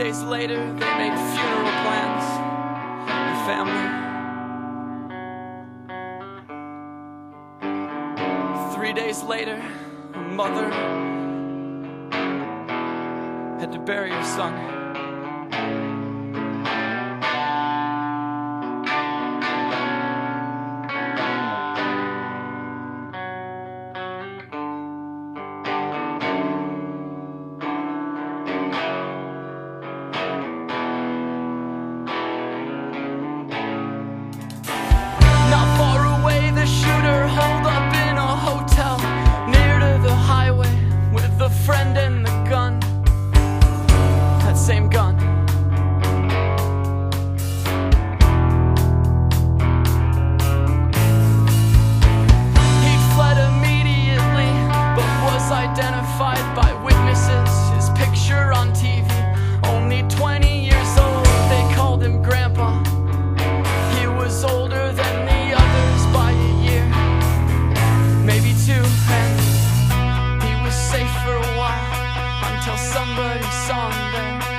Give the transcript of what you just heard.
days later, they made funeral plans. The family. 3 days later, a mother had to bury her son. Not far away, the shooter holed up in a hotel near to the highway with a friend and the gun. That same gun. He fled immediately, but was identified by witnesses. His picture on TV, only 20 years old, they called him Grandpa. He was older than the others by a year, maybe two, and he was safe for a while until somebody saw him there.